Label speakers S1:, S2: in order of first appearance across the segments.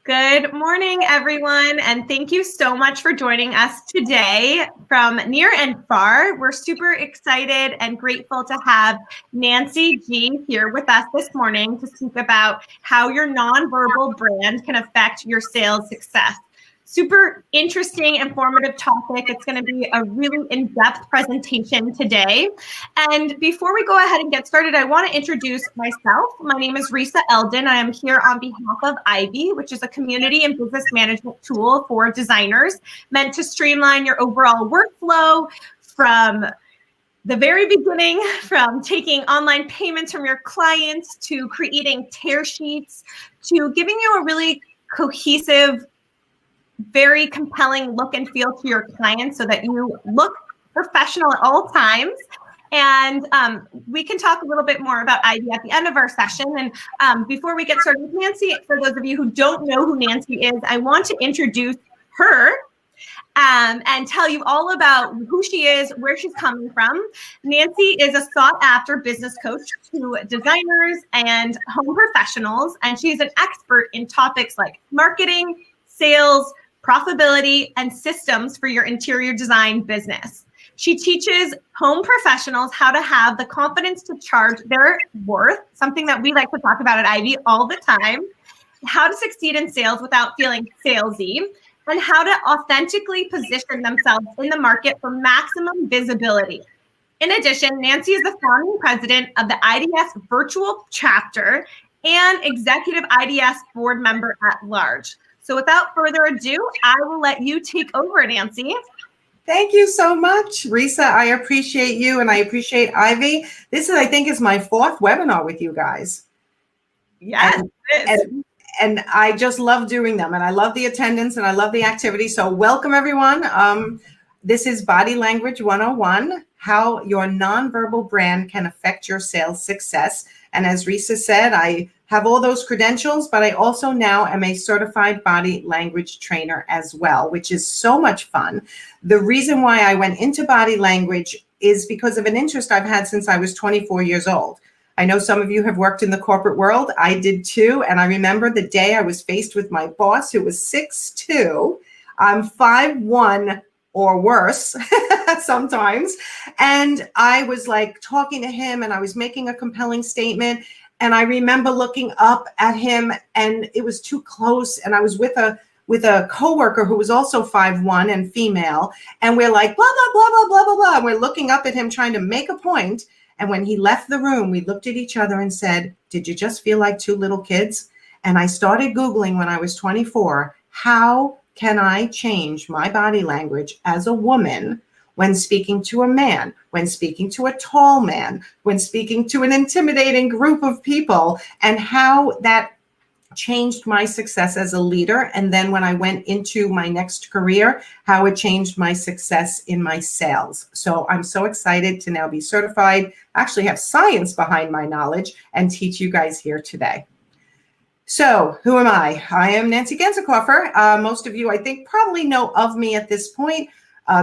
S1: Good morning, everyone, and thank you so much for joining us today from near and far. We're super excited and grateful to have Nancy G here with us this morning to speak about how your nonverbal brand can affect your sales success. Super interesting, informative topic. It's going to be a really in-depth presentation today. And before we go ahead and get started, I want to introduce myself. My name is Risa Eldon. I am here on behalf of Ivy, which is a community and business management tool for designers meant to streamline your overall workflow from the very beginning, from taking online payments from your clients to creating tear sheets to giving you a really cohesive, very compelling look and feel to your clients so that you look professional at all times. And we can talk a little bit more about Ivy at the end of our session. And before we get started with Nancy, for those of you who don't know who Nancy is, I want to introduce her and tell you all about who she is, where she's coming from. Nancy is a sought-after business coach to designers and home professionals, and she's an expert in topics like marketing, sales, profitability, and systems for your interior design business. She teaches home professionals how to have the confidence to charge their worth, something that we like to talk about at Ivy all the time, how to succeed in sales without feeling salesy, and how to authentically position themselves in the market for maximum visibility. In addition, Nancy is the founding president of the IDS virtual chapter and executive IDS board member at large. So without further ado, I will let you take over, Nancy.
S2: Thank you so much, Risa. I appreciate you and I appreciate Ivy. This is, I think, is my fourth webinar with you guys.
S1: Yes.
S2: And I just love doing them, and I love the attendance and I love the activity. So welcome, everyone. This is Body Language 101, how your nonverbal brand can affect your sales success. And as Risa said, I have all those credentials, but I also now am a certified body language trainer as well, which is so much fun. The reason why I went into body language is because of an interest I've had since I was 24 years old. I know some of you have worked in the corporate world. I did too. And I remember the day I was faced with my boss, who was 6'2". I'm 5'1" or worse sometimes. And I was like talking to him and I was making a compelling statement. And I remember looking up at him and it was too close. And I was with a coworker who was also 5'1" and female. And we're like, blah, blah, blah, blah, blah, blah, blah. And we're looking up at him trying to make a point. And when he left the room, we looked at each other and said, did you just feel like two little kids? And I started Googling when I was 24, how can I change my body language as a woman when speaking to a man, when speaking to a tall man, when speaking to an intimidating group of people, and how that changed my success as a leader. And then when I went into my next career, how it changed my success in my sales. So I'm so excited to now be certified, actually have science behind my knowledge, and teach you guys here today. So who am I? I am Nancy Ganzekaufer. Most of you, I think, probably know of me at this point.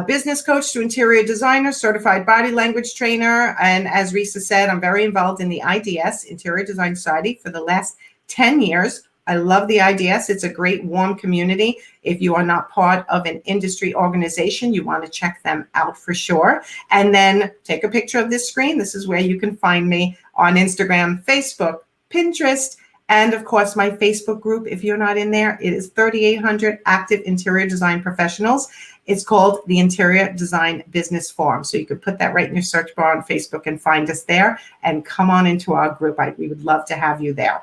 S2: Business coach to interior designer, certified body language trainer. And as Risa said, I'm very involved in the IDS, Interior Design Society, for the last 10 years. I love the IDS. It's a great, warm community. If you are not part of an industry organization, you want to check them out for sure. And then take a picture of this screen. This is where you can find me on Instagram, Facebook, Pinterest, and of course, my Facebook group. If you're not in there, it is 3,800 active interior design professionals. It's called the Interior Design Business Forum. So you could put that right in your search bar on Facebook and find us there and come on into our group. We would love to have you there.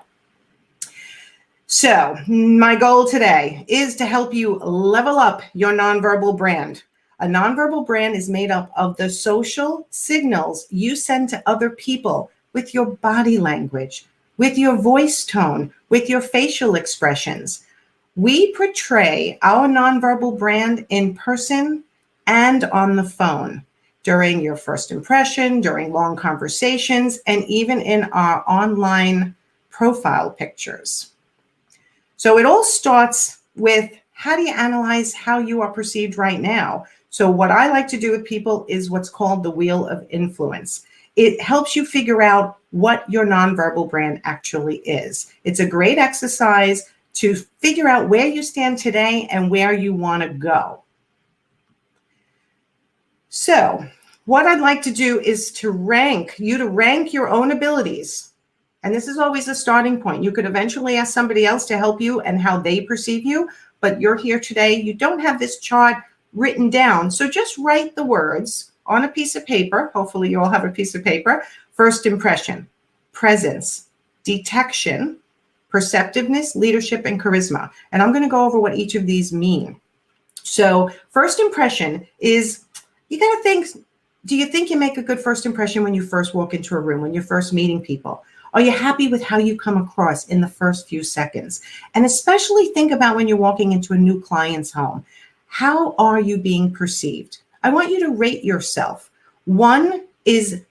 S2: So my goal today is to help you level up your nonverbal brand. A nonverbal brand is made up of the social signals you send to other people with your body language, with your voice tone, with your facial expressions. We portray our nonverbal brand in person and on the phone, during your first impression, during long conversations, and even in our online profile pictures. So it all starts with, how do you analyze how you are perceived right now? So what I like to do with people is what's called the wheel of influence. It helps you figure out what your nonverbal brand actually is. It's a great exercise to figure out where you stand today and where you want to go. So what I'd like to do is to rank your own abilities. And this is always a starting point. You could eventually ask somebody else to help you and how they perceive you, but you're here today. You don't have this chart written down. So just write the words on a piece of paper. Hopefully you all have a piece of paper. First impression, presence, detection, perceptiveness, leadership, and charisma. And I'm going to go over what each of these mean. So first impression is, you got to think, do you think you make a good first impression when you first walk into a room, when you're first meeting people? Are you happy with how you come across in the first few seconds? And especially think about when you're walking into a new client's home. How are you being perceived? I want you to rate yourself. 1 is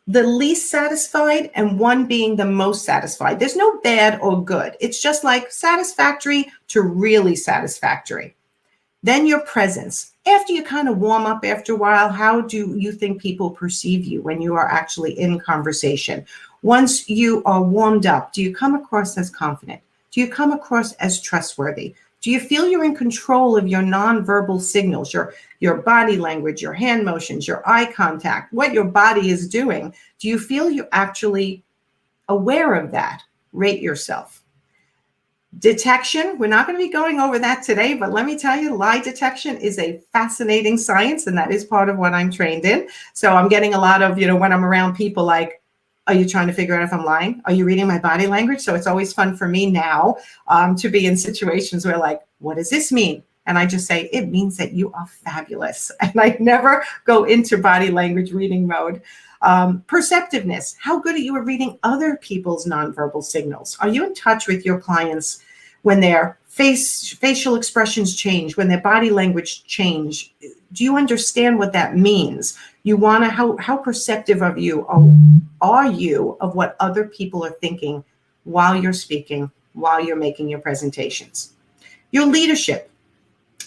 S2: the least satisfied and 1 being the most satisfied. There's no bad or good. It's just like satisfactory to really satisfactory. Then your presence. After you kind of warm up after a while, how do you think people perceive you when you are actually in conversation? Once you are warmed up, do you come across as confident? Do you come across as trustworthy? Do you feel you're in control of your nonverbal signals, your body language, your hand motions, your eye contact, what your body is doing? Do you feel you're actually aware of that? Rate yourself. Detection, we're not going to be going over that today, but let me tell you, lie detection is a fascinating science, and that is part of what I'm trained in. So I'm getting a lot of, when I'm around people like, are you trying to figure out if I'm lying? Are you reading my body language? So it's always fun for me now to be in situations where like, what does this mean? And I just say, it means that you are fabulous. And I never go into body language reading mode. Perceptiveness, how good are you at reading other people's nonverbal signals? Are you in touch with your clients when their facial expressions change, when their body language change? Do you understand what that means? You want to, how perceptive of you are you of what other people are thinking while you're speaking, while you're making your presentations? Your leadership.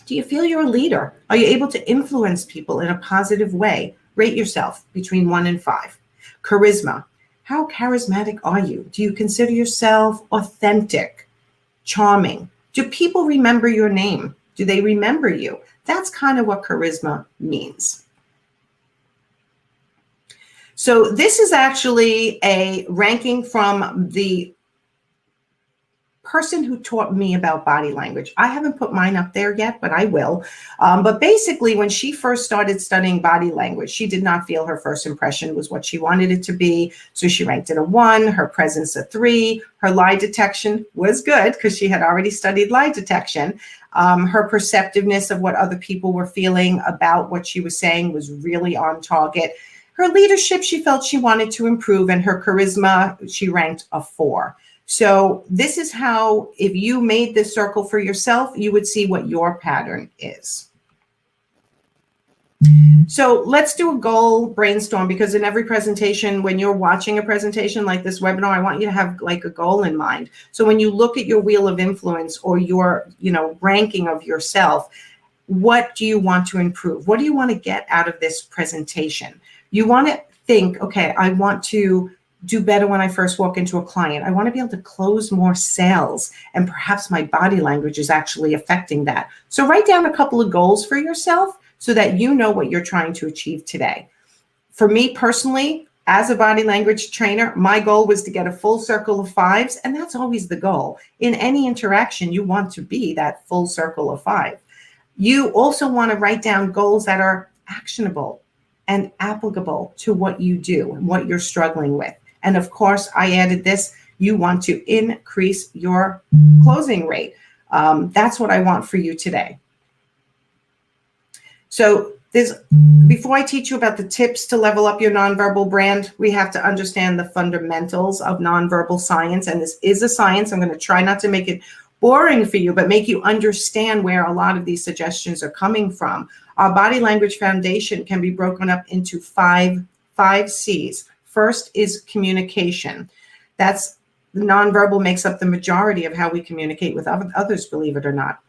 S2: Do you feel you're a leader? Are you able to influence people in a positive way? Rate yourself between 1 and 5. Charisma. How charismatic are you? Do you consider yourself authentic, charming? Do people remember your name? Do they remember you? That's kind of what charisma means. So this is actually a ranking from the person who taught me about body language. I haven't put mine up there yet, but I will. But basically, when she first started studying body language, she did not feel her first impression was what she wanted it to be. So she ranked it a 1, her presence a 3, her lie detection was good because she had already studied lie detection. Her perceptiveness of what other people were feeling about what she was saying was really on target. Her leadership, she felt she wanted to improve, and her charisma, she ranked a 4. So this is how, if you made this circle for yourself, you would see what your pattern is. So let's do a goal brainstorm, because in every presentation, when you're watching a presentation like this webinar, I want you to have like a goal in mind. So when you look at your wheel of influence or your, ranking of yourself, what do you want to improve? What do you want to get out of this presentation? You want to think, okay, I want to do better when I first walk into a client. I want to be able to close more sales, and perhaps my body language is actually affecting that. So write down a couple of goals for yourself so that you know what you're trying to achieve today. For me personally, as a body language trainer, my goal was to get a full circle of 5s, and that's always the goal. In any interaction, you want to be that full circle of 5. You also want to write down goals that are actionable and applicable to what you do and what you're struggling with. And of course, I added this, you want to increase your closing rate. That's what I want for you today. So before I teach you about the tips to level up your nonverbal brand, we have to understand the fundamentals of nonverbal science. And this is a science. I'm going to try not to make it boring for you, but make you understand where a lot of these suggestions are coming from. Our body language foundation can be broken up into five C's. First is communication. That's nonverbal makes up the majority of how we communicate with others, believe it or not.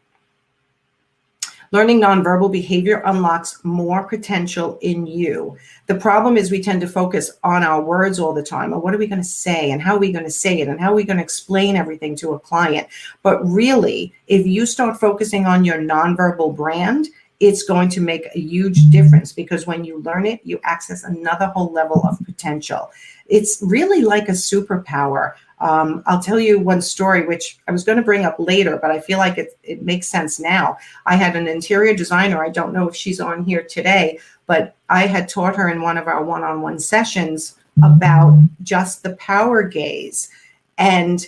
S2: Learning nonverbal behavior unlocks more potential in you. The problem is we tend to focus on our words all the time. Or what are we going to say, and how are we going to say it, and how are we going to explain everything to a client? But really, if you start focusing on your nonverbal brand, it's going to make a huge difference, because when you learn it, you access another whole level of potential. It's really like a superpower. I'll tell you one story, which I was going to bring up later, but I feel like it makes sense now. I had an interior designer. I don't know if she's on here today, but I had taught her in one of our one-on-one sessions about just the power gaze. And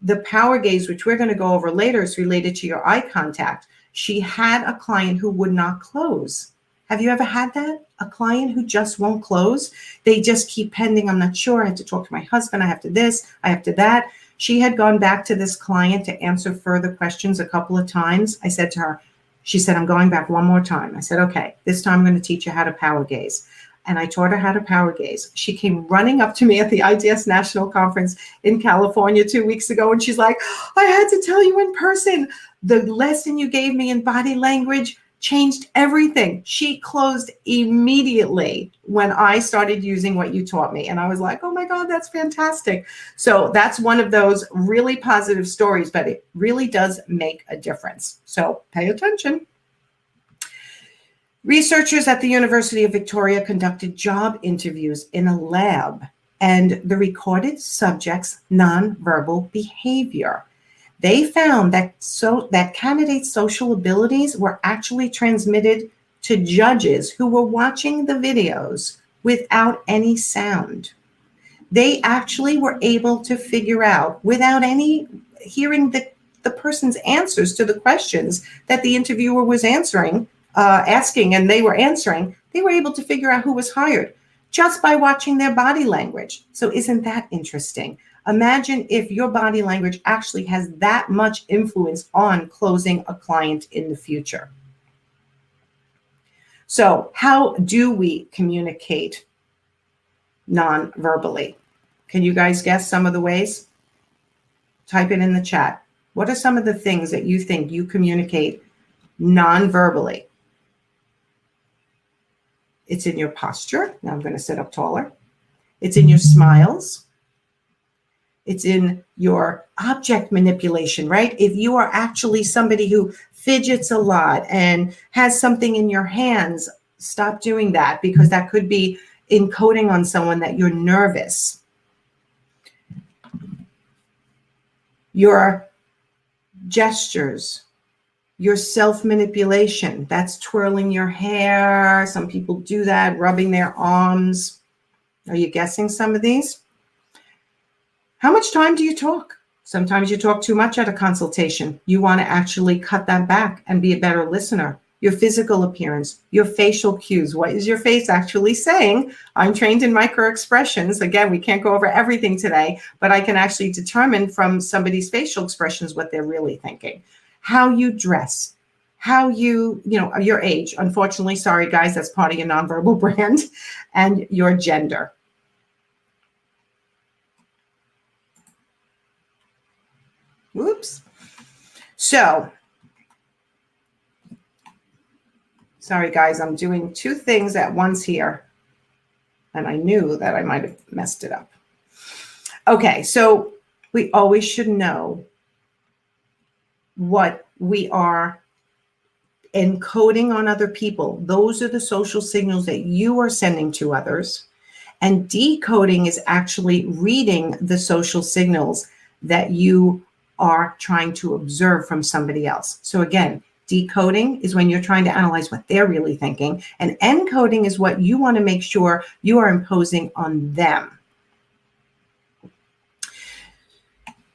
S2: the power gaze, which we're going to go over later, is related to your eye contact. She had a client who would not close. Have you ever had that? A client who just won't close? They just keep pending. I'm not sure. I have to talk to my husband. I have to this. I have to that. She had gone back to this client to answer further questions a couple of times. I said to her, she said, I'm going back one more time. I said, okay, this time I'm going to teach you how to power gaze. And I taught her how to power gaze. She came running up to me at the IDS National Conference in California 2 weeks ago. And she's like, I had to tell you in person, the lesson you gave me in body language changed everything. She closed immediately when I started using what you taught me. And I was like, oh my God, that's fantastic. So that's one of those really positive stories, but it really does make a difference. So pay attention. Researchers at the University of Victoria conducted job interviews in a lab, and the recorded subjects' nonverbal behavior. They found that candidates' social abilities were actually transmitted to judges who were watching the videos without any sound. They actually were able to figure out, without any hearing the person's answers to the questions that the interviewer was asking, and they were answering, they were able to figure out who was hired just by watching their body language. So isn't that interesting? Imagine if your body language actually has that much influence on closing a client in the future. So how do we communicate non-verbally? Can you guys guess some of the ways? Type it in the chat. What are some of the things that you think you communicate non-verbally? It's in your posture. Now I'm going to sit up taller. It's in your smiles. It's in your object manipulation, right? If you are actually somebody who fidgets a lot and has something in your hands, stop doing that, because that could be encoding on someone that you're nervous. Your gestures, your self-manipulation, that's twirling your hair. Some people do that, rubbing their arms. Are you guessing some of these? How much time do you talk? Sometimes you talk too much at a consultation. You want to actually cut that back and be a better listener. Your physical appearance, your facial cues. What is your face actually saying? I'm trained in micro-expressions. Again, we can't go over everything today, but I can actually determine from somebody's facial expressions what they're really thinking. How you dress, how your age. Unfortunately, sorry guys, that's part of your nonverbal brand, and your gender. Whoops. So, sorry guys, I'm doing two things at once here, and I knew that I might have messed it up. Okay, so we always should know what we are encoding on other people. Those are the social signals that you are sending to others. And decoding is actually reading the social signals that you are trying to observe from somebody else. So again, decoding is when you're trying to analyze what they're really thinking, and encoding is what you want to make sure you are imposing on them.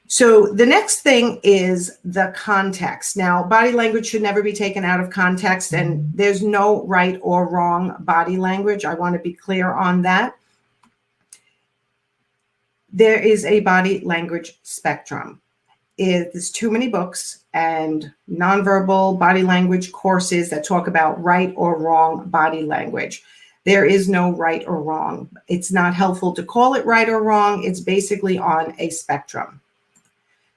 S2: So the next thing is the context. Now, body language should never be taken out of context, and there's no right or wrong body language. I want to be clear on that. There is a body language spectrum. There's too many books and nonverbal body language courses that talk about right or wrong body language. There is no right or wrong. It's not helpful to call it right or wrong. It's basically on a spectrum.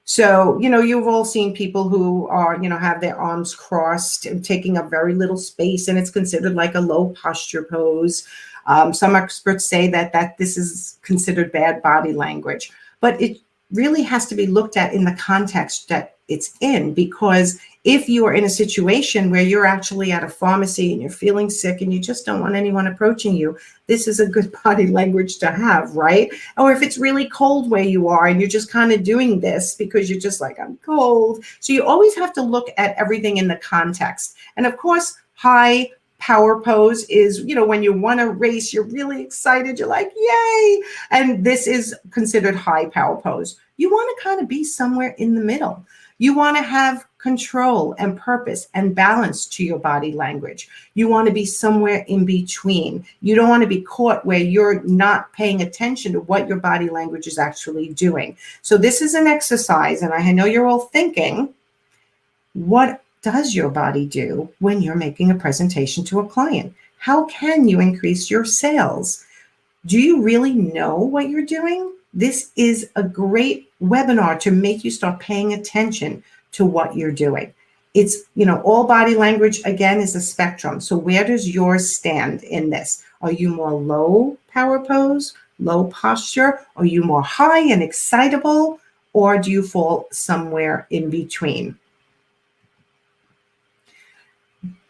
S2: So, you've all seen people who are, have their arms crossed and taking up very little space, and it's considered like a low posture pose. Some experts say that this is considered bad body language, but it really has to be looked at in the context that it's in, because if you are in a situation where you're actually at a pharmacy and you're feeling sick and you just don't want anyone approaching you, this is a good body language to have, right? Or if it's really cold where you are and you're just kind of doing this because you're just like, I'm cold. So you always have to look at everything in the context. And of course, high power pose is, when you want to race, you're really excited, you're like, yay. And this is considered high power pose. You want to kind of be somewhere in the middle. You want to have control and purpose and balance to your body language. You want to be somewhere in between. You don't want to be caught where you're not paying attention to what your body language is actually doing. So this is an exercise, and I know you're all thinking, what does your body do when you're making a presentation to a client? How can you increase your sales? Do you really know what you're doing? This is a great webinar to make you start paying attention to what you're doing. It's, all body language, again, is a spectrum. So where does yours stand in this? Are you more low power pose, low posture? Are you more high and excitable? Or do you fall somewhere in between?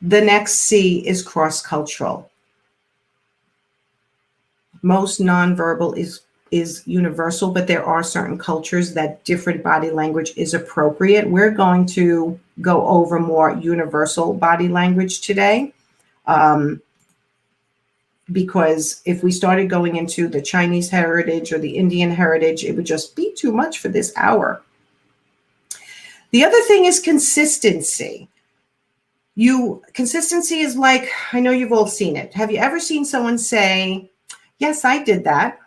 S2: The next C is cross-cultural. Most nonverbal is universal, but there are certain cultures that different body language is appropriate. We're going to go over more universal body language today, because if we started going into the Chinese heritage or the Indian heritage, it would just be too much for this hour. The other thing is consistency. Consistency is like, I know you've all seen it. Have you ever seen someone say, yes, I did that,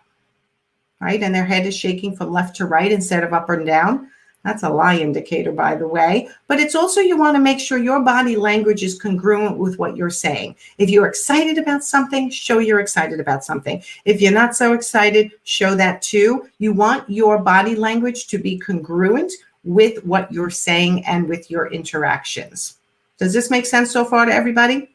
S2: right? And their head is shaking from left to right instead of up and down. That's a lie indicator, by the way. But it's also, you want to make sure your body language is congruent with what you're saying. If you're excited about something, show you're excited about something. If you're not so excited, show that too. You want your body language to be congruent with what you're saying and with your interactions. Does this make sense so far to everybody?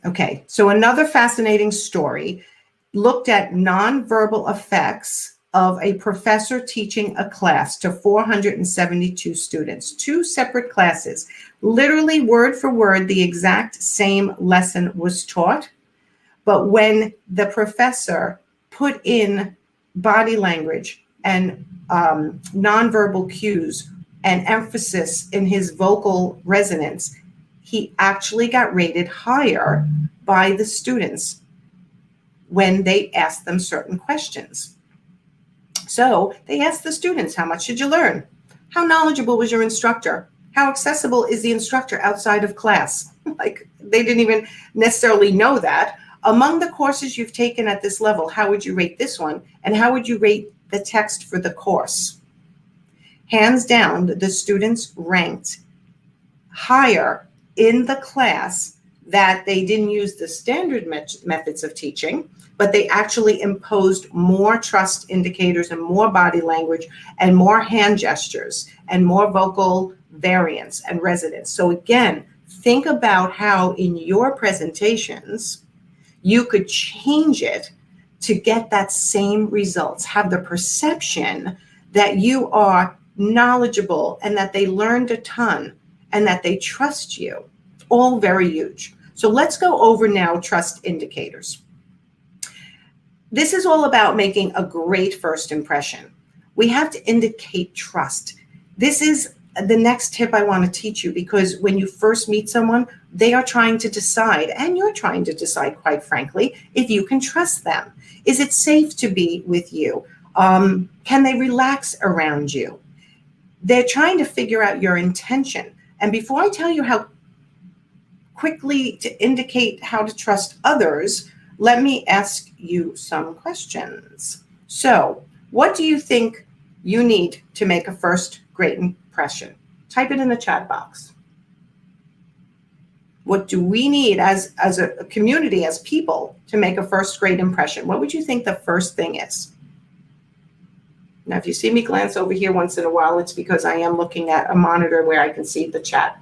S2: Okay, so another fascinating story looked at nonverbal effects of a professor teaching a class to 472 students, 2 separate classes. Literally word for word, the exact same lesson was taught. But when the professor put in body language and nonverbal cues and emphasis in his vocal resonance, he actually got rated higher by the students when they asked them certain questions. So they asked the students, how much did you learn? How knowledgeable was your instructor? How accessible is the instructor outside of class? Like, they didn't even necessarily know that. Among the courses you've taken at this level, how would you rate this one? And how would you rate the text for the course? Hands down, the students ranked higher in the class that they didn't use the standard methods of teaching, but they actually imposed more trust indicators and more body language and more hand gestures and more vocal variance and resonance. So again, think about how in your presentations, you could change it to get that same results. Have the perception that you are knowledgeable and that they learned a ton and that they trust you. All very huge. So let's go over now trust indicators. This is all about making a great first impression. We have to indicate trust. This is the next tip I want to teach you, because when you first meet someone, they are trying to decide, and you're trying to decide, quite frankly, if you can trust them. Is it safe to be with you? Can they relax around you? They're trying to figure out your intention. And before I tell you how quickly to indicate how to trust others, let me ask you some questions. So, what do you think you need to make a first great impression? Type it in the chat box. What do we need as a community, as people, to make a first great impression? What would you think the first thing is? Now, if you see me glance over here once in a while, it's because I am looking at a monitor where I can see the chat.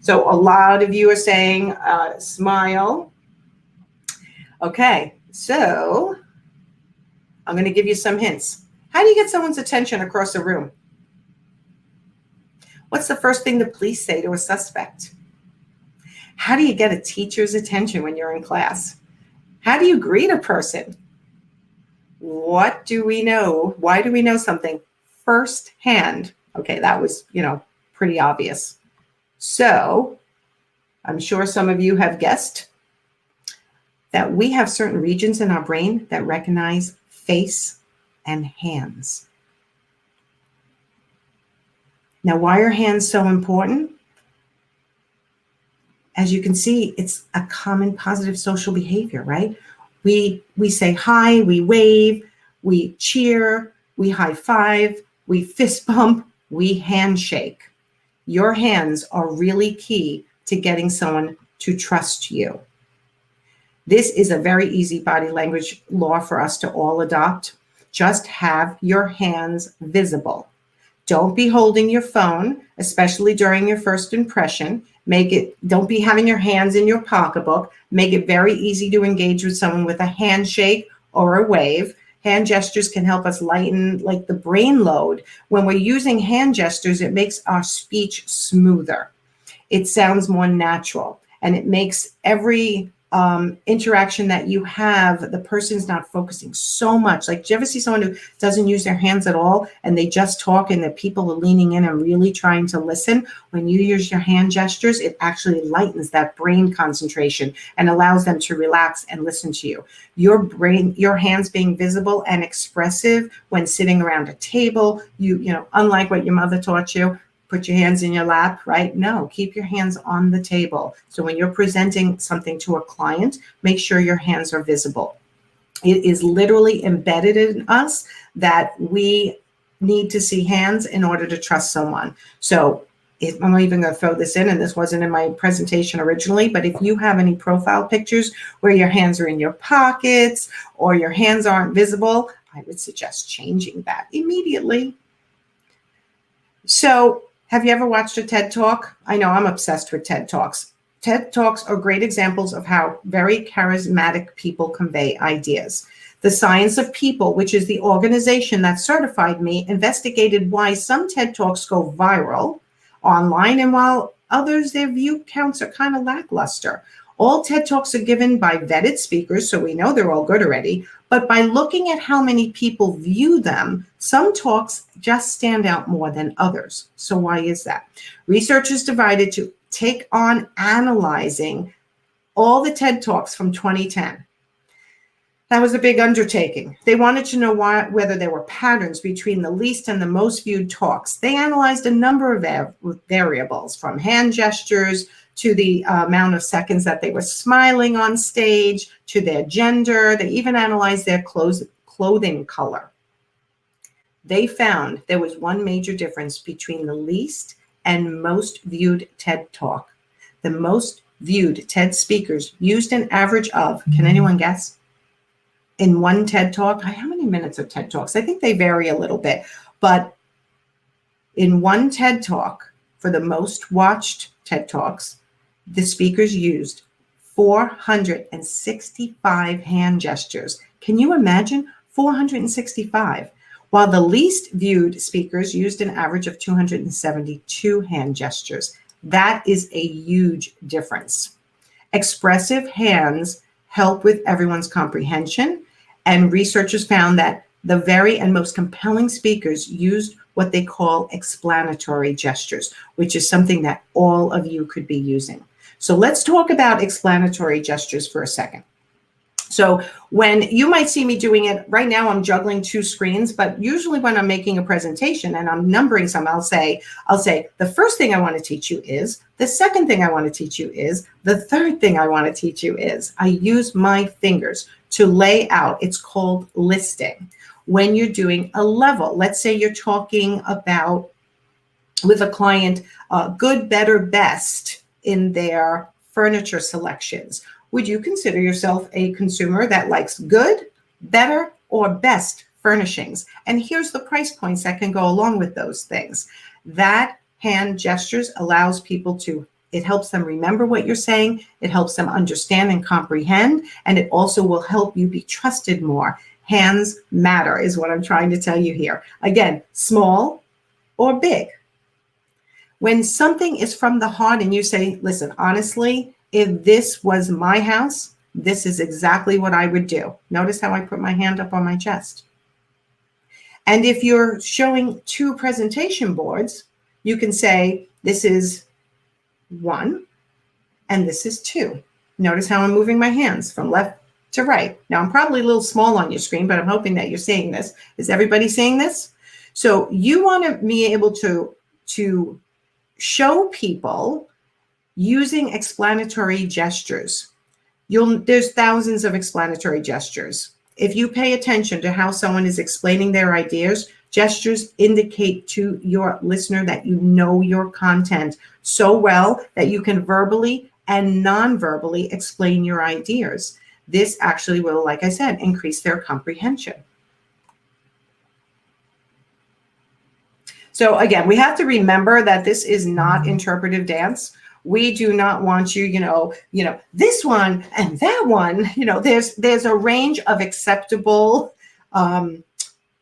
S2: So a lot of you are saying smile. Okay, so I'm going to give you some hints. How do you get someone's attention across a room? What's the first thing the police say to a suspect? How do you get a teacher's attention when you're in class? How do you greet a person? What do we know? Why do we know something firsthand? Okay, that was, pretty obvious. So I'm sure some of you have guessed that we have certain regions in our brain that recognize face and hands. Now, why are hands so important? As you can see, it's a common positive social behavior, right? We say hi, we wave, we cheer, we high five, we fist bump, we handshake. Your hands are really key to getting someone to trust you. This is a very easy body language law for us to all adopt. Just have your hands visible. Don't be holding your phone, especially during your first impression. Don't be having your hands in your pocketbook. Make it very easy to engage with someone with a handshake or a wave. Hand gestures can help us lighten the brain load. When we're using hand gestures, it makes our speech smoother. It sounds more natural, and it makes every interaction that you have, the person's not focusing so much. Do you ever see someone who doesn't use their hands at all and they just talk and the people are leaning in and really trying to listen? When you use your hand gestures, it actually lightens that brain concentration and allows them to relax and listen to you. Your hands being visible and expressive when sitting around a table, unlike what your mother taught you, put your hands in your lap, right? No, keep your hands on the table. So when you're presenting something to a client, make sure your hands are visible. It is literally embedded in us that we need to see hands in order to trust someone. So I'm even going to throw this in, and this wasn't in my presentation originally, but if you have any profile pictures where your hands are in your pockets or your hands aren't visible, I would suggest changing that immediately. So, have you ever watched a TED Talk? I know I'm obsessed with TED Talks. TED Talks are great examples of how very charismatic people convey ideas. The Science of People, which is the organization that certified me, investigated why some TED Talks go viral online and while others, their view counts are kind of lackluster. All TED Talks are given by vetted speakers, so we know they're all good already. But by looking at how many people view them, some talks just stand out more than others. So why is that? Researchers divided to take on analyzing all the TED Talks from 2010. That was a big undertaking. They wanted to know whether there were patterns between the least and the most viewed talks. They analyzed a number of variables, from hand gestures to the amount of seconds that they were smiling on stage, to their gender. They even analyzed their clothing color. They found there was one major difference between the least and most viewed TED Talk. The most viewed TED speakers used an average of, can anyone guess? In one TED Talk, how many minutes are TED Talks? I think they vary a little bit, but in one TED Talk, for the most watched TED Talks, the speakers used 465 hand gestures. Can you imagine? 465. While the least viewed speakers used an average of 272 hand gestures. That is a huge difference. Expressive hands help with everyone's comprehension, and researchers found that the very and most compelling speakers used what they call explanatory gestures, which is something that all of you could be using. So let's talk about explanatory gestures for a second. So when you might see me doing it right now, I'm juggling two screens, but usually when I'm making a presentation and I'm numbering some, I'll say, the first thing I want to teach you is, the second thing I want to teach you is, the third thing I want to teach you is. I use my fingers to lay out. It's called listing. When you're doing a level, let's say you're talking about with a client, good, better, best in their furniture selections. Would you consider yourself a consumer that likes good, better, or best furnishings. And here's the price points that can go along with those things. That hand gestures allows people to, it helps them remember what you're saying. It helps them understand and comprehend. And it also will help you be trusted more. Hands matter is what I'm trying to tell you here. Again, small or big. When something is from the heart and you say, listen, honestly, if this was my house, this is exactly what I would do. Notice how I put my hand up on my chest. And if you're showing two presentation boards, you can say, this is 1 and this is 2. Notice how I'm moving my hands from left to right. Now, I'm probably a little small on your screen, but I'm hoping that you're seeing this. Is everybody seeing this? So you want to be able to show people using explanatory gestures. There's thousands of explanatory gestures. If you pay attention to how someone is explaining their ideas, gestures indicate to your listener that you know your content so well that you can verbally and non-verbally explain your ideas. This actually will, like I said, increase their comprehension. So again, we have to remember that this is not interpretive dance. We do not want you, this one and that one, there's a range of acceptable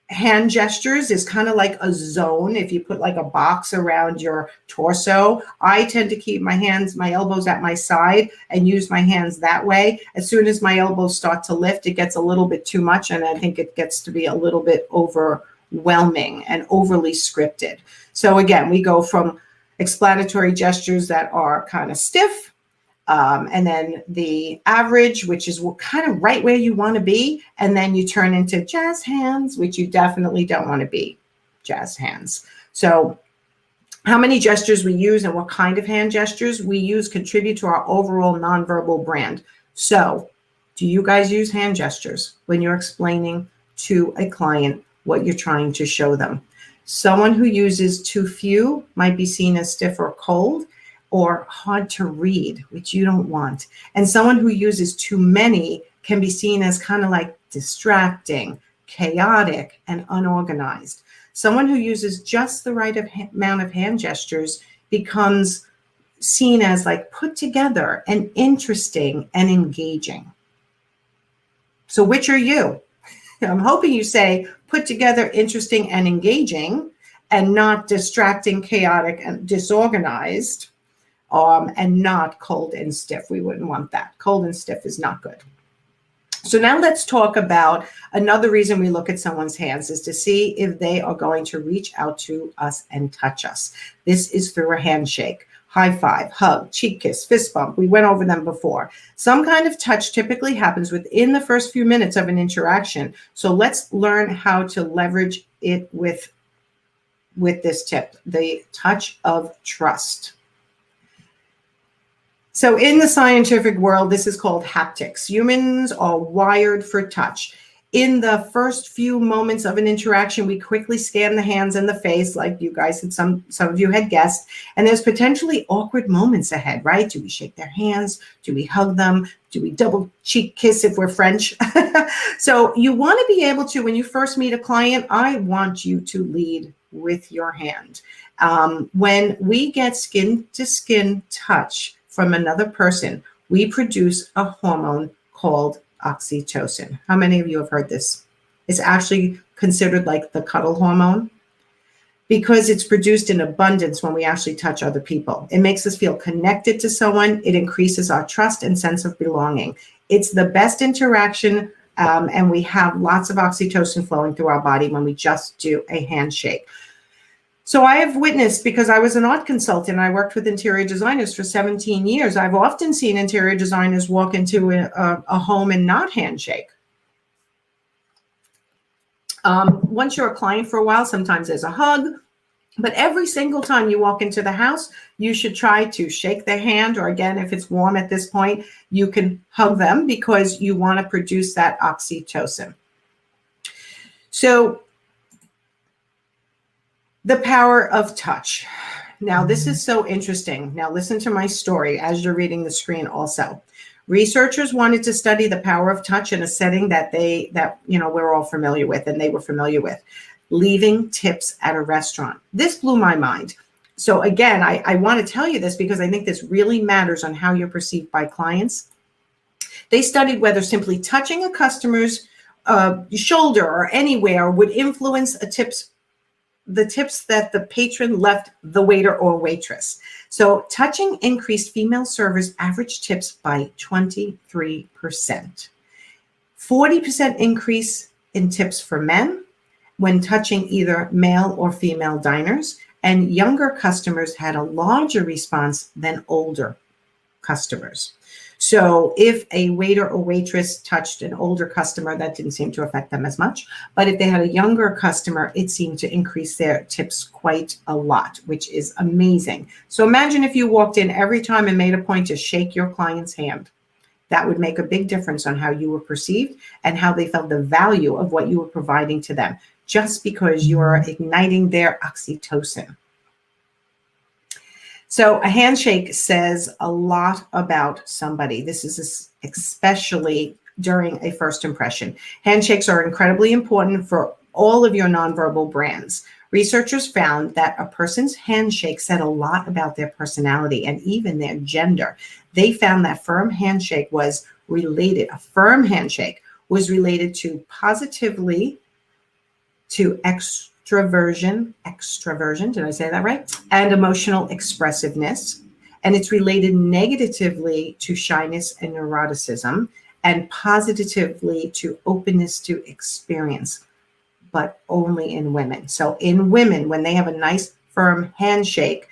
S2: hand gestures. Is kind of like a zone. If you put like a box around your torso, I tend to keep my elbows at my side and use my hands that way. As soon as my elbows start to lift, it gets a little bit too much. And I think it gets to be a little bit overwhelming and overly scripted. So again, we go from explanatory gestures that are kind of stiff, and then the average, which is kind of right where you want to be, and then you turn into jazz hands, which you definitely don't want to be jazz hands. So how many gestures we use and what kind of hand gestures we use contribute to our overall nonverbal brand. So do you guys use hand gestures when you're explaining to a client what you're trying to show them? Someone who uses too few might be seen as stiff or cold or hard to read, which you don't want. And someone who uses too many can be seen as kind of like distracting, chaotic, and unorganized. Someone who uses just the right amount of hand gestures becomes seen as like put together and interesting and engaging. So which are you? I'm hoping you say put together, interesting, and engaging, and not distracting, chaotic, and disorganized, and not cold and stiff. We wouldn't want that. Cold and stiff is not good. So now let's talk about another reason we look at someone's hands is to see if they are going to reach out to us and touch us. This is through a handshake. High five, hug, cheek kiss, fist bump. We went over them before. Some kind of touch typically happens within the first few minutes of an interaction. So let's learn how to leverage it with this tip, the touch of trust. So in the scientific world, this is called haptics. Humans are wired for touch. In the first few moments of an interaction, we quickly scan the hands and the face, like you guys had, some of you had guessed, and there's potentially awkward moments ahead, right? Do we shake their hands? Do we hug them? Do we double cheek kiss if we're French? So you want to be able to, when you first meet a client, I want you to lead with your hand. When we get skin to skin touch from another person, we produce a hormone called oxytocin. How many of you have heard this? It's actually considered like the cuddle hormone because it's produced in abundance when we actually touch other people. It makes us feel connected to someone. It increases our trust and sense of belonging. It's the best interaction, and we have lots of oxytocin flowing through our body when we just do a handshake. So I have witnessed, because I was an art consultant, I worked with interior designers for 17 years. I've often seen interior designers walk into a home and not handshake. Once you're a client for a while, sometimes there's a hug, but every single time you walk into the house, you should try to shake their hand, or again, if it's warm at this point, you can hug them because you want to produce that oxytocin. So the power of touch. Now, this is so interesting. Now, listen to my story as you're reading the screen also. Researchers wanted to study the power of touch in a setting that we're all familiar with and they were familiar with, leaving tips at a restaurant. This blew my mind. So again, I want to tell you this because I think this really matters on how you're perceived by clients. They studied whether simply touching a customer's shoulder or anywhere would influence the tips that the patron left the waiter or waitress. So touching increased female servers' average tips by 23%. 40% increase in tips for men when touching either male or female diners, and younger customers had a larger response than older customers. So if a waiter or waitress touched an older customer, that didn't seem to affect them as much. But if they had a younger customer, it seemed to increase their tips quite a lot, which is amazing. So imagine if you walked in every time and made a point to shake your client's hand. That would make a big difference on how you were perceived and how they felt the value of what you were providing to them, just because you are igniting their oxytocin. So a handshake says a lot about somebody. This is especially during a first impression. Handshakes are incredibly important for all of your nonverbal brands. Researchers found that a person's handshake said a lot about their personality and even their gender. They found that a firm handshake was related to positively to extroversion, did I say that right? And emotional expressiveness. And it's related negatively to shyness and neuroticism, and positively to openness to experience, but only in women. So in women, when they have a nice firm handshake,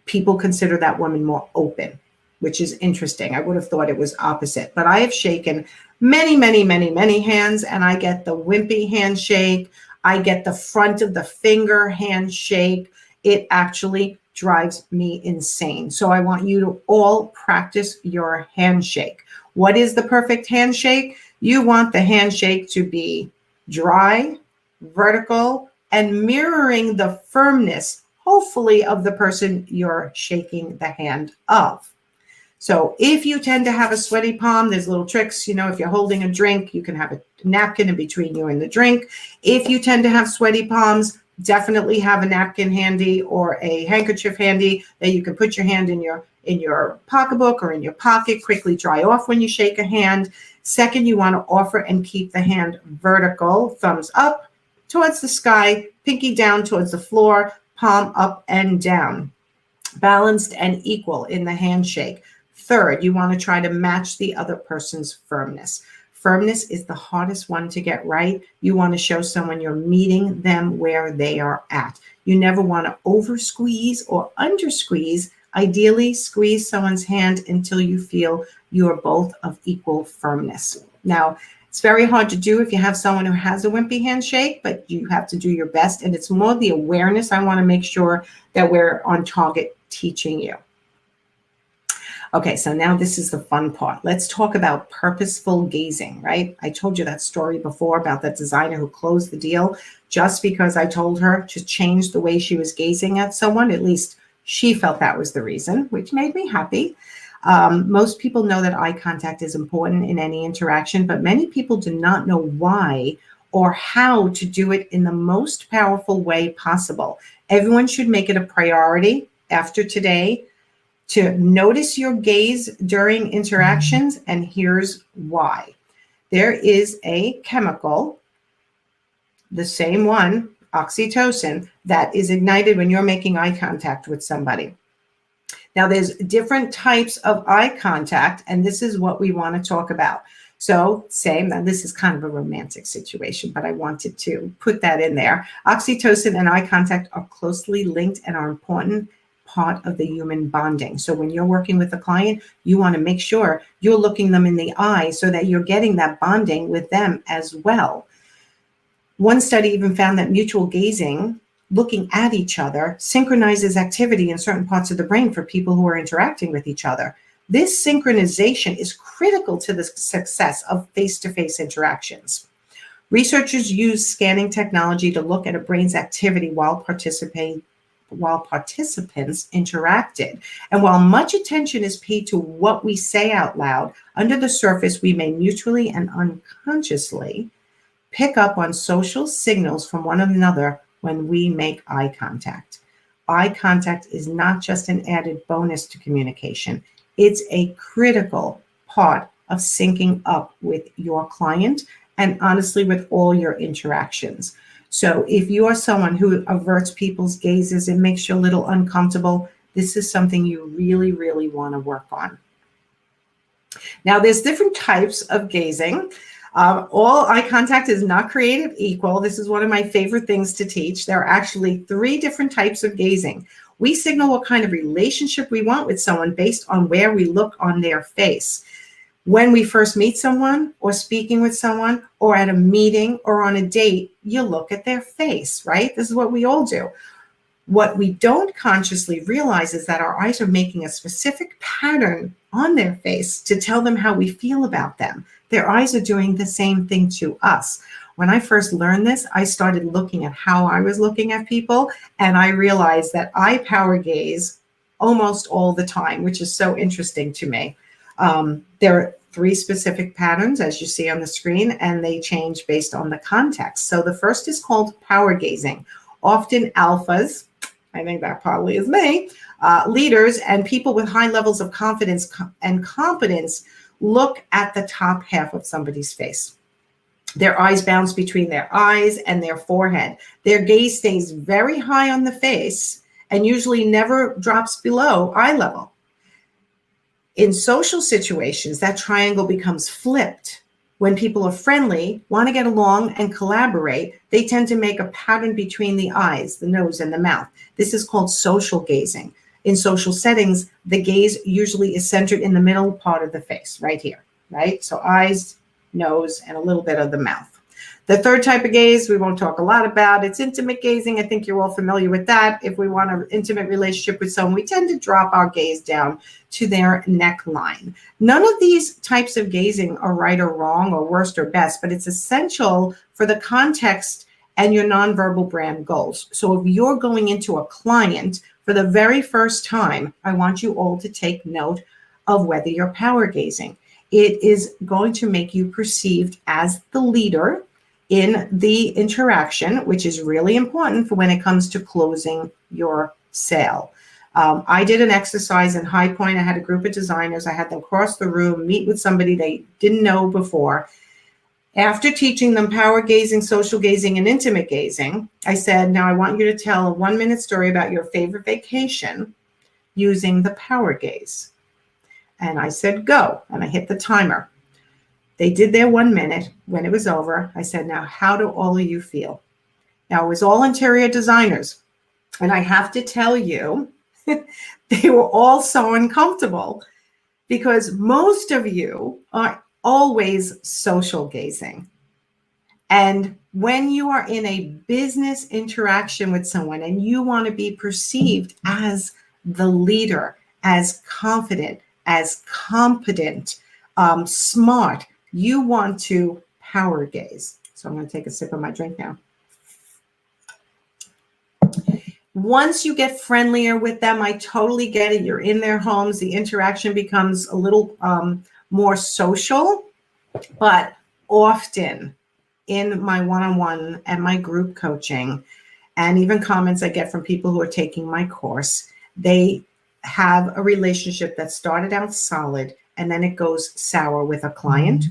S2: people consider that woman more open, which is interesting. I would have thought it was opposite, but I have shaken many, many, many, many hands, and I get the wimpy handshake. I get the front of the finger handshake. It actually drives me insane. So I want you to all practice your handshake. What is the perfect handshake? You want the handshake to be dry, vertical, and mirroring the firmness, hopefully, of the person you're shaking the hand of. So if you tend to have a sweaty palm, there's little tricks. If you're holding a drink, you can have a napkin in between you and the drink. If you tend to have sweaty palms, definitely have a napkin handy or a handkerchief handy that you can put your hand in your pocketbook or in your pocket, quickly dry off when you shake a hand. Second, you want to offer and keep the hand vertical, thumbs up towards the sky, pinky down towards the floor, palm up and down, balanced and equal in the handshake. Third, you want to try to match the other person's firmness. Firmness is the hardest one to get right. You want to show someone you're meeting them where they are at. You never want to over squeeze or under squeeze. Ideally, squeeze someone's hand until you feel you are both of equal firmness. Now, it's very hard to do if you have someone who has a wimpy handshake, but you have to do your best. And it's more the awareness I want to make sure that we're on target teaching you. Okay, so now this is the fun part. Let's talk about purposeful gazing, right? I told you that story before about that designer who closed the deal just because I told her to change the way she was gazing at someone. At least she felt that was the reason, which made me happy. Most people know that eye contact is important in any interaction, but many people do not know why or how to do it in the most powerful way possible. Everyone should make it a priority after today to notice your gaze during interactions, and here's why. There is a chemical, the same one, oxytocin, that is ignited when you're making eye contact with somebody. Now, there's different types of eye contact, and this is what we want to talk about. So, now this is kind of a romantic situation, but I wanted to put that in there. Oxytocin and eye contact are closely linked and are important part of the human bonding. So when you're working with a client, you want to make sure you're looking them in the eye so that you're getting that bonding with them as well. One study even found that mutual gazing, looking at each other, synchronizes activity in certain parts of the brain for people who are interacting with each other. This synchronization is critical to the success of face-to-face interactions. Researchers use scanning technology to look at a brain's activity while participating while participants interacted. And while much attention is paid to what we say out loud, under the surface, we may mutually and unconsciously pick up on social signals from one another when we make eye contact. Eye contact is not just an added bonus to communication. It's a critical part of syncing up with your client and honestly with all your interactions. So if you are someone who averts people's gazes and makes you a little uncomfortable, this is something you really, really want to work on. Now, there's different types of gazing. All eye contact is not created equal. This is one of my favorite things to teach. There are actually 3 different types of gazing. We signal what kind of relationship we want with someone based on where we look on their face. When we first meet someone or speaking with someone or at a meeting or on a date, you look at their face, right? This is what we all do. What we don't consciously realize is that our eyes are making a specific pattern on their face to tell them how we feel about them. Their eyes are doing the same thing to us. When I first learned this, I started looking at how I was looking at people, and I realized that I power gaze almost all the time, which is so interesting to me. There are 3 specific patterns, as you see on the screen, and they change based on the context. So the first is called power gazing. Often alphas, I think that probably is me, leaders and people with high levels of confidence and competence look at the top half of somebody's face. Their eyes bounce between their eyes and their forehead. Their gaze stays very high on the face and usually never drops below eye level. In social situations, that triangle becomes flipped. When people are friendly, want to get along and collaborate, they tend to make a pattern between the eyes, the nose, and the mouth. This is called social gazing. In social settings, the gaze usually is centered in the middle part of the face, right here, right? So eyes, nose, and a little bit of the mouth. The third type of gaze we won't talk a lot about. It's intimate gazing. I think you're all familiar with that. If we want an intimate relationship with someone, we tend to drop our gaze down to their neckline. None of these types of gazing are right or wrong or worst or best, but it's essential for the context and your nonverbal brand goals. So if you're going into a client for the very first time, I want you all to take note of whether you're power gazing. It is going to make you perceived as the leader in the interaction, which is really important for when it comes to closing your sale. I did an exercise in High Point. I had a group of designers. I had them cross the room, meet with somebody they didn't know before. After teaching them power gazing, social gazing, and intimate gazing, I said, now I want you to tell a 1-minute story about your favorite vacation using the power gaze. And I said, go. And I hit the timer. They did their 1 minute. When it was over, I said, now, how do all of you feel? Now, it was all interior designers. And I have to tell you, they were all so uncomfortable because most of you are always social gazing. And when you are in a business interaction with someone and you want to be perceived as the leader, as confident, as competent, smart, you want to power gaze. So I'm going to take a sip of my drink now. Once you get friendlier with them, I totally get it. You're in their homes. The interaction becomes a little more social, but often in my one-on-one and my group coaching, and even comments I get from people who are taking my course, they have a relationship that started out solid and then it goes sour with a client.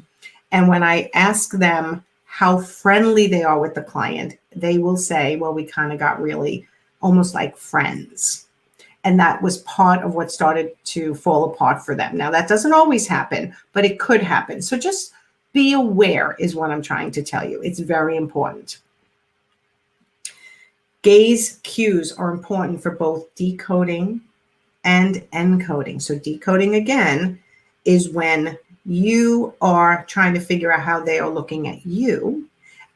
S2: And when I ask them how friendly they are with the client, they will say, well, we kind of got really almost like friends. And that was part of what started to fall apart for them. Now, that doesn't always happen, but it could happen. So just be aware is what I'm trying to tell you. It's very important. Gaze cues are important for both decoding and encoding. So decoding, again, is when you are trying to figure out how they are looking at you.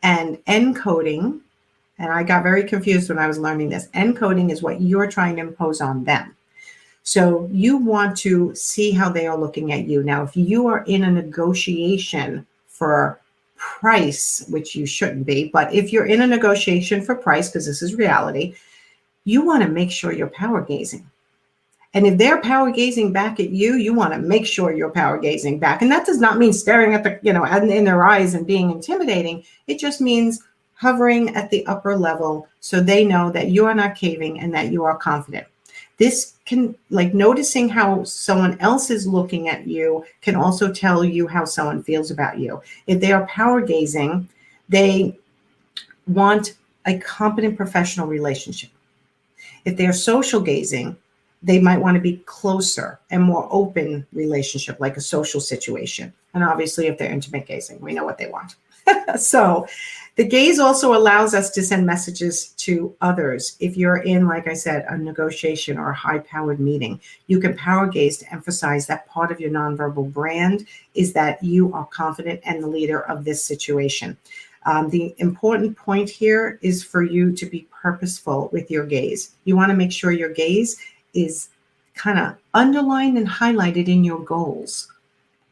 S2: And encoding, and I got very confused when I was learning this, encoding is what you're trying to impose on them. So you want to see how they are looking at you. Now, if you are in a negotiation for price, which you shouldn't be, but if you're in a negotiation for price, because this is reality, you want to make sure you're power gazing. And if they're power gazing back at you, you want to make sure you're power gazing back. And that does not mean staring at the, in their eyes and being intimidating. It just means hovering at the upper level so they know that you are not caving and that you are confident. This can, like noticing how someone else is looking at you, can also tell you how someone feels about you. If they are power gazing, they want a competent professional relationship. If they are social gazing, they might want to be closer and more open relationship, like a social situation. And obviously, if they're intimate gazing, we know what they want. So the gaze also allows us to send messages to others. If you're in, like I said, a negotiation or a high-powered meeting, you can power gaze to emphasize that part of your nonverbal brand is that you are confident and the leader of this situation. The important point here is for you to be purposeful with your gaze. You want to make sure your gaze is kind of underlined and highlighted in your goals.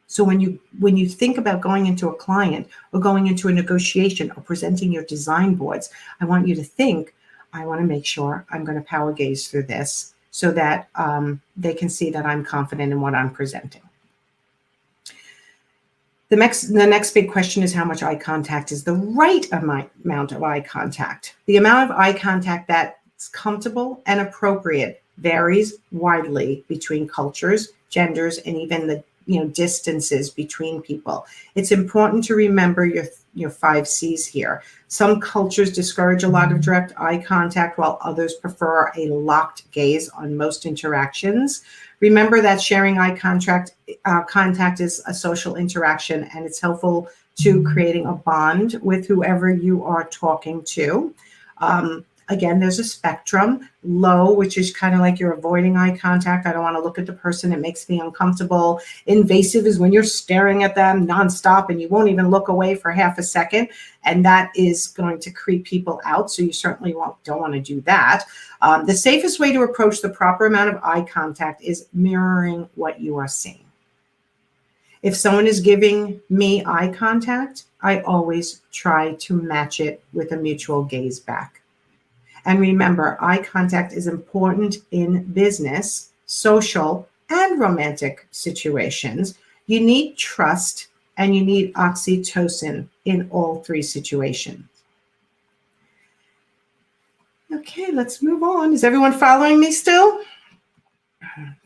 S2: So when you think about going into a client or going into a negotiation or presenting your design boards, I want you to think, I want to make sure I'm going to power gaze through this so that they can see that I'm confident in what I'm presenting. The next big question is how much eye contact is the right amount of eye contact. The amount of eye contact that's comfortable and appropriate varies widely between cultures, genders, and even the distances between people. It's important to remember your 5 C's here. Some cultures discourage a lot of direct eye contact, while others prefer a locked gaze on most interactions. Remember that sharing eye contact is a social interaction, and it's helpful to creating a bond with whoever you are talking to. Again, there's a spectrum. Low, which is kind of like you're avoiding eye contact. I don't want to look at the person. It makes me uncomfortable. Invasive is when you're staring at them nonstop and you won't even look away for half a second. And that is going to creep people out. So you certainly don't want to do that. The safest way to approach the proper amount of eye contact is mirroring what you are seeing. If someone is giving me eye contact, I always try to match it with a mutual gaze back. And remember, eye contact is important in business, social, and romantic situations. You need trust and you need oxytocin in all 3 situations. Okay, let's move on. Is everyone following me still?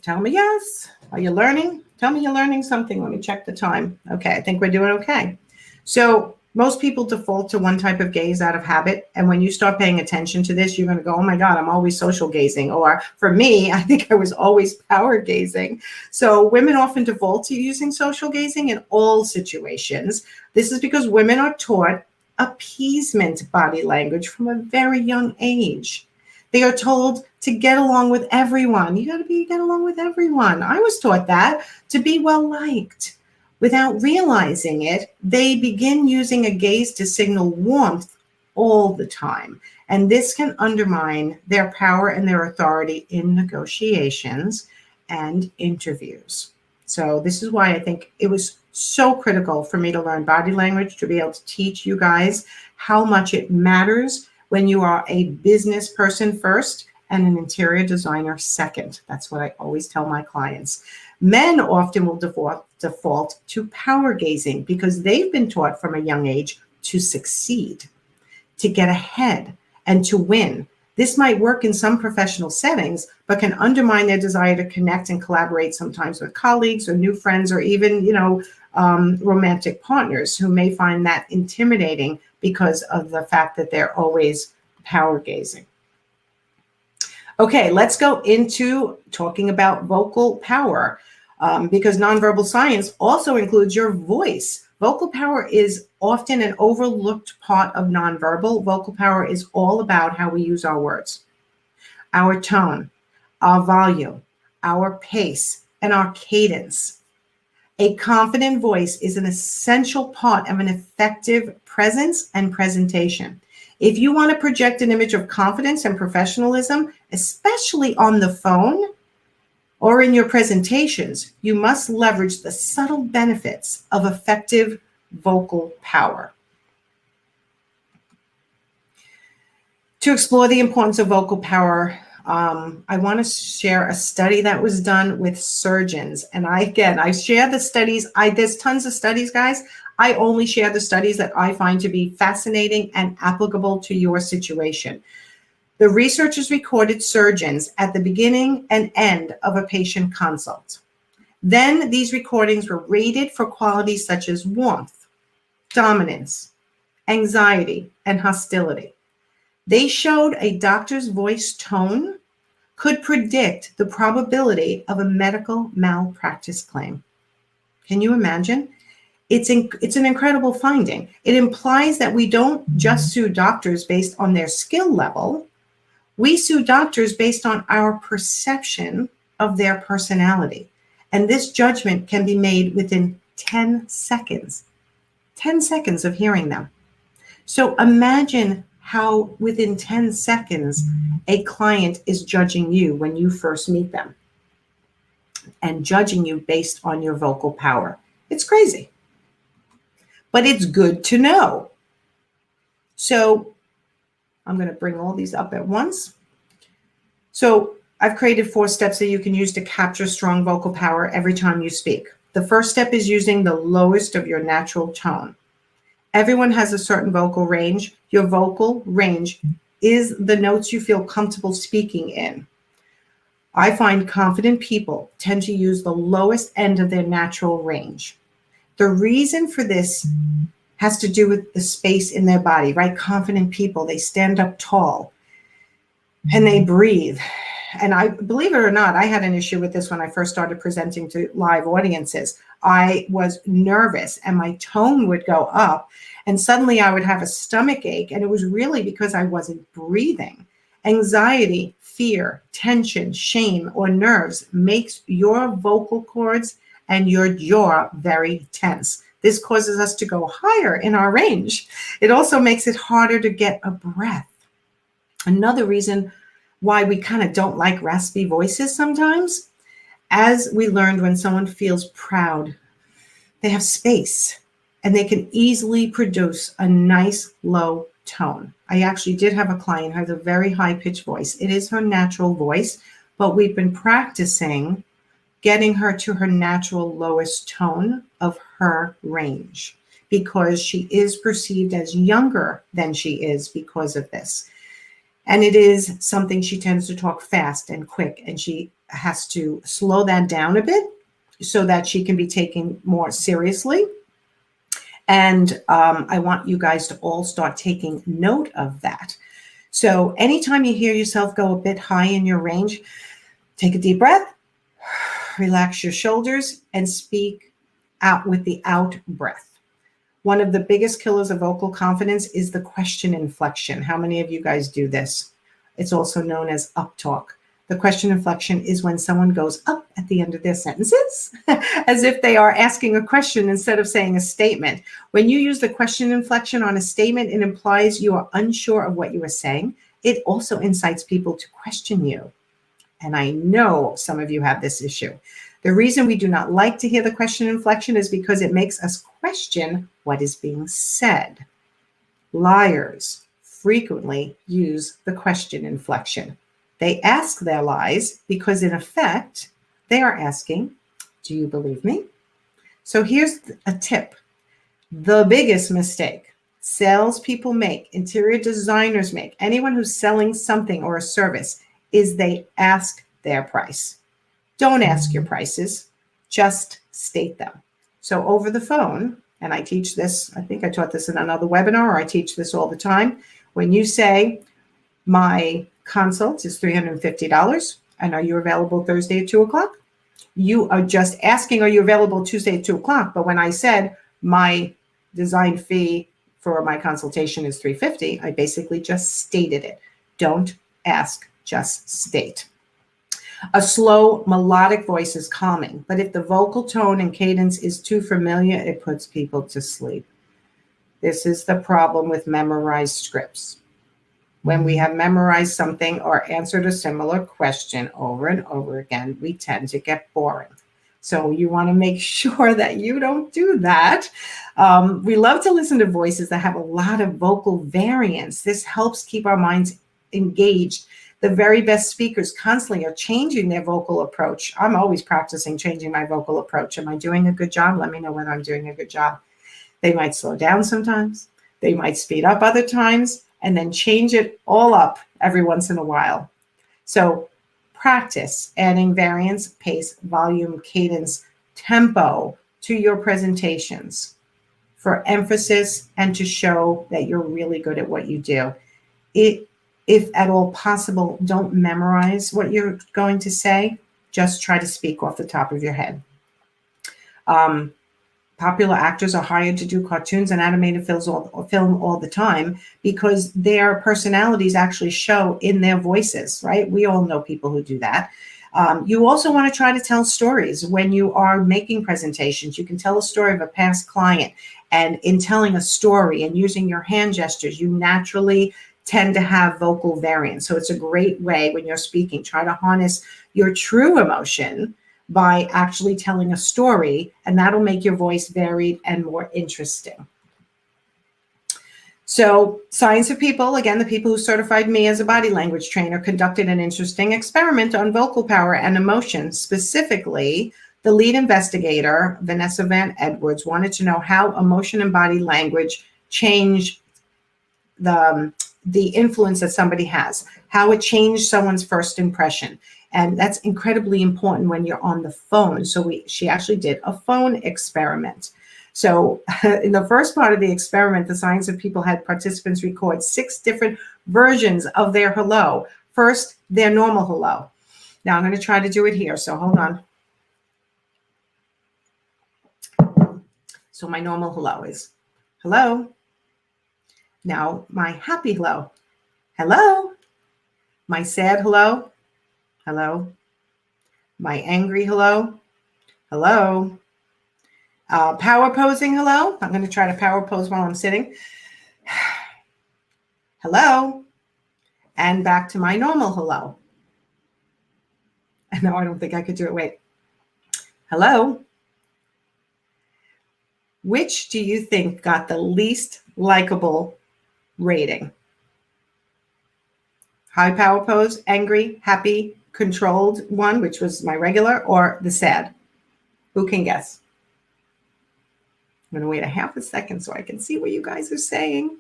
S2: Tell me yes. Are you learning? Tell me you're learning something. Let me check the time. Okay, I think we're doing okay. So most people default to one type of gaze out of habit. And when you start paying attention to this, you're going to go, oh my God, I'm always social gazing. Or for me, I think I was always power gazing. So women often default to using social gazing in all situations. This is because women are taught appeasement body language from a very young age. They are told to get along with everyone. You got to get along with everyone. I was taught that, to be well liked. Without realizing it, they begin using a gaze to signal warmth all the time. And this can undermine their power and their authority in negotiations and interviews. So this is why I think it was so critical for me to learn body language, to be able to teach you guys how much it matters when you are a business person first and an interior designer second. That's what I always tell my clients. Men often will default to power gazing because they've been taught from a young age to succeed, to get ahead, and to win. This might work in some professional settings, but can undermine their desire to connect and collaborate sometimes with colleagues or new friends, or even, romantic partners who may find that intimidating because of the fact that they're always power gazing. Okay, let's go into talking about vocal power, because nonverbal science also includes your voice. Vocal power is often an overlooked part of nonverbal. Vocal power is all about how we use our words, our tone, our volume, our pace, and our cadence. A confident voice is an essential part of an effective presence and presentation. If you want to project an image of confidence and professionalism, especially on the phone or in your presentations, you must leverage the subtle benefits of effective vocal power. To explore the importance of vocal power, I want to share a study that was done with surgeons. And I share the studies. There's tons of studies, guys. I only share the studies that I find to be fascinating and applicable to your situation. The researchers recorded surgeons at the beginning and end of a patient consult. Then these recordings were rated for qualities such as warmth, dominance, anxiety, and hostility. They showed a doctor's voice tone could predict the probability of a medical malpractice claim. Can you imagine? It's an incredible finding. It implies that we don't just sue doctors based on their skill level. We sue doctors based on our perception of their personality. And this judgment can be made within 10 seconds. 10 seconds of hearing them. So imagine how within 10 seconds a client is judging you when you first meet them and judging you based on your vocal power. It's crazy, but it's good to know. So I'm going to bring all these up at once. So I've created 4 steps that you can use to capture strong vocal power every time you speak. The first step is using the lowest of your natural tone. Everyone has a certain vocal range. Your vocal range is the notes you feel comfortable speaking in. I find confident people tend to use the lowest end of their natural range. The reason for this has to do with the space in their body, right? Confident people, they stand up tall and they breathe. And I, believe it or not, I had an issue with this when I first started presenting to live audiences. I was nervous and my tone would go up and suddenly I would have a stomach ache. And it was really because I wasn't breathing. Anxiety, fear, tension, shame, or nerves makes your vocal cords and your jaw very tense. This causes us to go higher in our range. It also makes it harder to get a breath. Another reason why we kind of don't like raspy voices sometimes, as we learned, when someone feels proud, they have space and they can easily produce a nice low tone. I actually did have a client who has a very high pitched voice. It is her natural voice, but we've been practicing getting her to her natural lowest tone of her range because she is perceived as younger than she is because of this. And it is something she tends to talk fast and quick, and she has to slow that down a bit so that she can be taken more seriously. And I want you guys to all start taking note of that. So anytime you hear yourself go a bit high in your range, take a deep breath, relax your shoulders, and speak out with the out breath. One of the biggest killers of vocal confidence is the question inflection. How many of you guys do this? It's also known as uptalk. The question inflection is when someone goes up at the end of their sentences, as if they are asking a question instead of saying a statement. When you use the question inflection on a statement, it implies you are unsure of what you are saying. It also incites people to question you. And I know some of you have this issue. The reason we do not like to hear the question inflection is because it makes us question what is being said. Liars frequently use the question inflection. They ask their lies because, in effect, they are asking, do you believe me? So here's a tip. The biggest mistake salespeople make, interior designers make, anyone who's selling something or a service, is they ask their price. Don't ask your prices, just state them. So over the phone, and I teach this, I think I taught this in another webinar, or I teach this all the time. When you say, my consult is $350, and are you available Thursday at 2 o'clock? You are just asking, are you available Tuesday at 2 o'clock? But when I said my design fee for my consultation is $350, I basically just stated it. Don't ask, just state. A slow, melodic voice is calming, but if the vocal tone and cadence is too familiar, it puts people to sleep. This is the problem with memorized scripts. When we have memorized something or answered a similar question over and over again, we tend to get boring. So you want to make sure that you don't do that. We love to listen to voices that have a lot of vocal variance. This helps keep our minds engaged. The very best speakers constantly are changing their vocal approach. I'm always practicing changing my vocal approach. Am I doing a good job? Let me know whether I'm doing a good job. They might slow down sometimes. They might speed up other times and then change it all up every once in a while. So practice adding variance, pace, volume, cadence, tempo to your presentations for emphasis and to show that you're really good at what you do. If at all possible, don't memorize what you're going to say. Just try to speak off the top of your head. Popular actors are hired to do cartoons and animated film all the time because their personalities actually show in their voices, right? We all know people who do that. You also want to try to tell stories when you are making presentations. You can tell a story of a past client, and in telling a story and using your hand gestures, you naturally tend to have vocal variance. So it's a great way when you're speaking. Try to harness your true emotion by actually telling a story, and that'll make your voice varied and more interesting. So Science of People, again, the people who certified me as a body language trainer, conducted an interesting experiment on vocal power and emotion. Specifically, the lead investigator, Vanessa Van Edwards, wanted to know how emotion and body language change the influence that somebody has, how it changed someone's first impression. And that's incredibly important when you're on the phone. So she actually did a phone experiment. So in the first part of the experiment, the Science of People had participants record 6 different versions of their hello. First, their normal hello. Now I'm going to try to do it here. So hold on. So my normal hello is hello. Now my happy hello. Hello. My sad hello. Hello. My angry hello. Hello. Power posing hello. I'm going to try to power pose while I'm sitting. Hello. And back to my normal hello. No, I don't think I could do it. Wait. Hello. Which do you think got the least likable rating? High power pose, angry, happy, controlled one, which was my regular, or the sad? Who can guess? I'm going to wait a half a second so I can see what you guys are saying.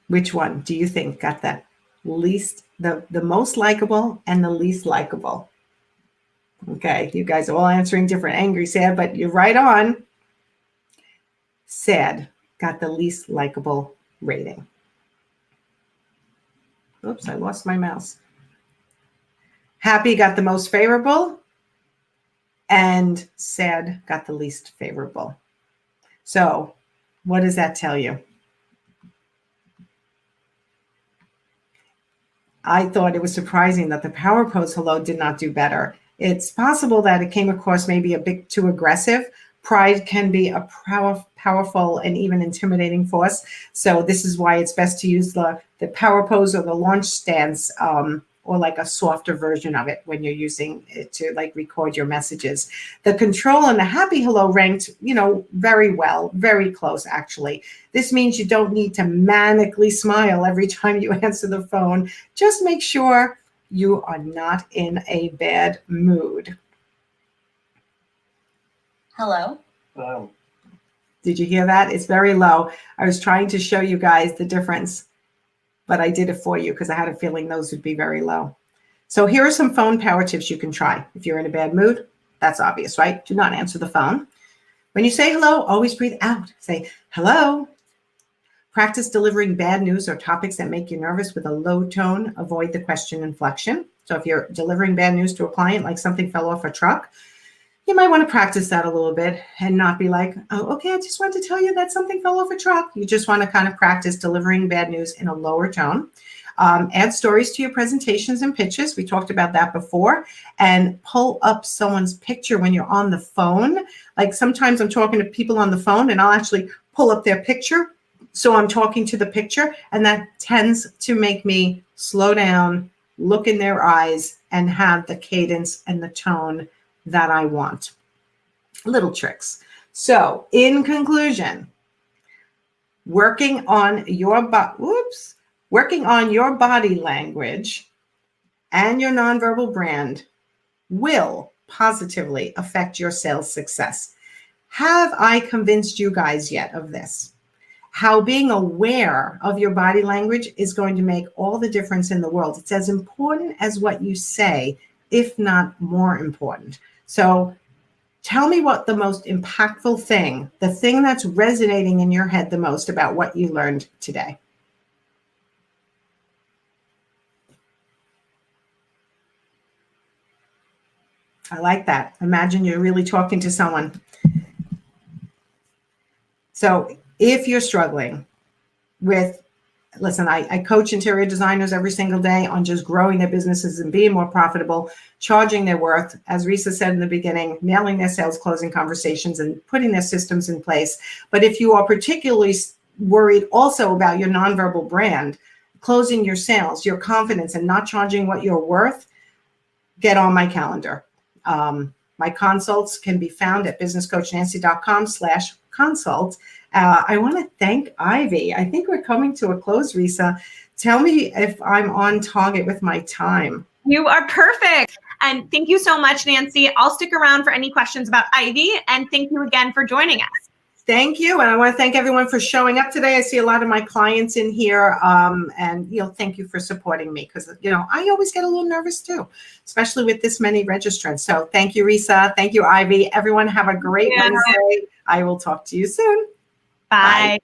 S2: Which one do you think got the least, the most likable and the least likable? Okay, you guys are all answering different. Angry, sad, but you're right on. Sad got the least likable rating. Oops, I lost my mouse. Happy got the most favorable, and sad got the least favorable. So what does that tell you? I thought it was surprising that the power pose hello did not do better. It's possible that it came across maybe a bit too aggressive. Pride can be a powerful and even intimidating force. So this is why it's best to use the power pose or the launch stance, or like a softer version of it when you're using it to like record your messages. The control and the happy hello ranked, very well, very close actually. This means you don't need to manically smile every time you answer the phone. Just make sure you are not in a bad mood.
S3: Hello.
S4: Hello.
S2: Did you hear that? It's very low. I was trying to show you guys the difference, but I did it for you because I had a feeling those would be very low. So here are some phone power tips you can try. If you're in a bad mood, that's obvious, right? Do not answer the phone. When you say hello, always breathe out. Say hello. Practice delivering bad news or topics that make you nervous with a low tone. Avoid the question inflection. So if you're delivering bad news to a client, like something fell off a truck, you might want to practice that a little bit and not be like, oh, okay, I just wanted to tell you that something fell off a truck. You just want to kind of practice delivering bad news in a lower tone. Add stories to your presentations and pitches. We talked about that before. And pull up someone's picture when you're on the phone. Like sometimes I'm talking to people on the phone and I'll actually pull up their picture. So I'm talking to the picture, and that tends to make me slow down, look in their eyes, and have the cadence and the tone that I want. Little tricks. So in conclusion, working on your body language and your nonverbal brand will positively affect your sales success. Have I convinced you guys yet of this? How being aware of your body language is going to make all the difference in the world. It's as important as what you say, if not more important. So tell me what the most impactful thing, the thing that's resonating in your head the most about what you learned today. I like that. Imagine you're really talking to someone. So if you're struggling with, listen, I coach interior designers every single day on just growing their businesses and being more profitable, charging their worth, as Risa said in the beginning, nailing their sales closing conversations and putting their systems in place. But if you are particularly worried also about your nonverbal brand, closing your sales, your confidence, and not charging what you're worth, get on my calendar. My consults can be found at businesscoachnancy.com/consult. I want to thank Ivy. I think we're coming to a close, Risa. Tell me if I'm on target with my time.
S1: You are perfect. And thank you so much, Nancy. I'll stick around for any questions about Ivy. And thank you again for joining us.
S2: Thank you. And I want to thank everyone for showing up today. I see a lot of my clients in here. And, thank you for supporting me because, I always get a little nervous too, especially with this many registrants. So thank you, Risa. Thank you, Ivy. Everyone have a great Wednesday. I will talk to you soon.
S1: Bye. Bye.